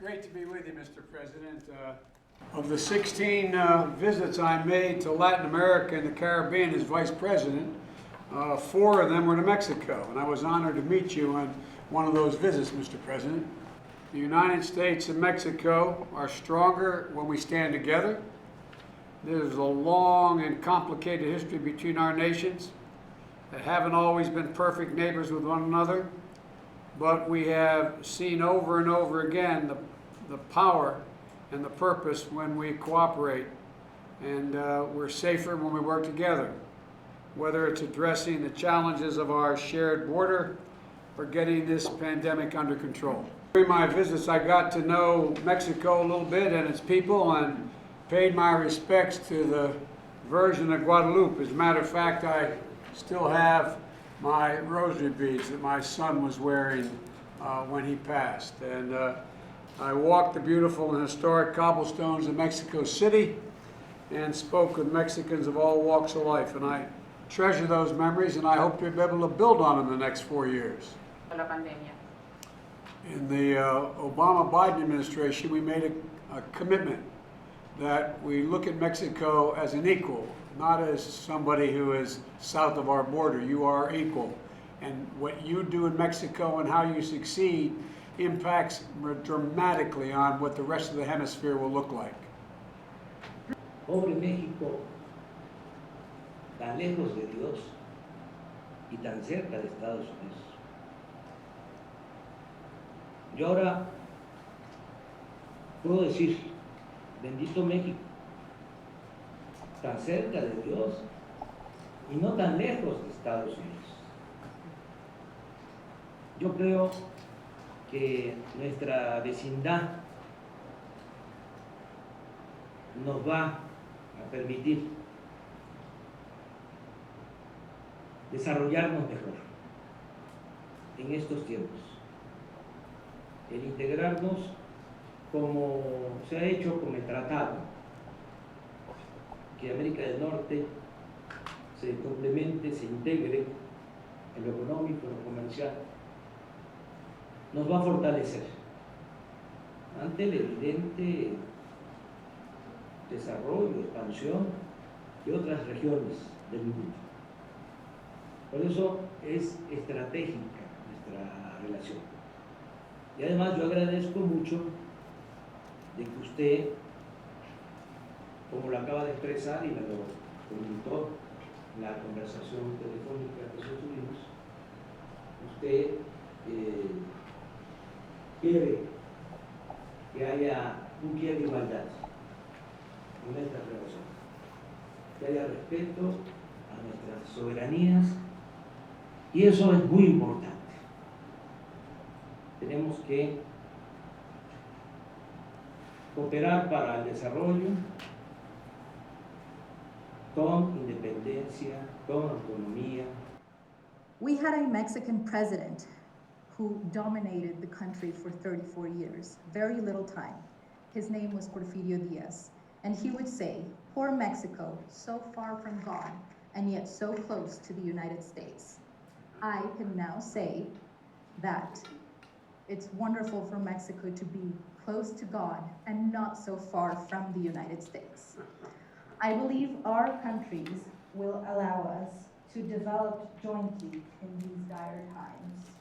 great to be with you, Mr. President. Of the 16 visits I made to Latin America and the Caribbean as Vice President, 4 of them were to Mexico, and I was honored to meet you on one of those visits, Mr. President. The United States and Mexico are stronger when we stand together. There's a long and complicated history between our nations that haven't always been perfect neighbors with one another, but we have seen over and over again the power and the purpose when we cooperate, and we're safer when we work together, whether it's addressing the challenges of our shared border or getting this pandemic under control. During my visits, I got to know Mexico a little bit and its people and paid my respects to the Virgin of Guadalupe. As a matter of fact, I still have my rosary beads that my son was wearing when he passed. And I walked the beautiful and historic cobblestones of Mexico City and spoke with Mexicans of all walks of life. And I treasure those memories, and I hope to be able to build on them in the next 4 years. La pandemia. In the Obama-Biden administration, we made a commitment that we look at Mexico as an equal, not as somebody who is south of our border. You are equal. And what you do in Mexico and how you succeed impacts dramatically on what the rest of the hemisphere will look like. Pobre México, tan lejos de Dios y tan cerca de Estados Unidos. Yo ahora puedo decir, bendito México, tan cerca de Dios y no tan lejos de Estados Unidos. Yo creo que nuestra vecindad nos va a permitir desarrollarnos mejor en estos tiempos. El integrarnos como se ha hecho con el tratado, que América del Norte se complemente, se integre en lo económico, en lo comercial, nos va a fortalecer ante el evidente desarrollo, expansión de otras regiones del mundo. Por eso es estratégica nuestra relación. Y además yo agradezco mucho de que usted, como lo acaba de expresar y me lo comentó en la conversación telefónica que sostuvimos, usted quiere que haya un pie de igualdad en esta relación, que haya respeto a nuestras soberanías, y eso es muy importante. Tenemos que cooperar para el desarrollo con independencia, con autonomía. We had a Mexican president who dominated the country for 34 years, very little time. His name was Porfirio Diaz, and he would say, "Poor Mexico, so far from God, and yet so close to the United States." I can now say that it's wonderful for Mexico to be close to God and not so far from the United States. I believe our countries will allow us to develop jointly in these dire times.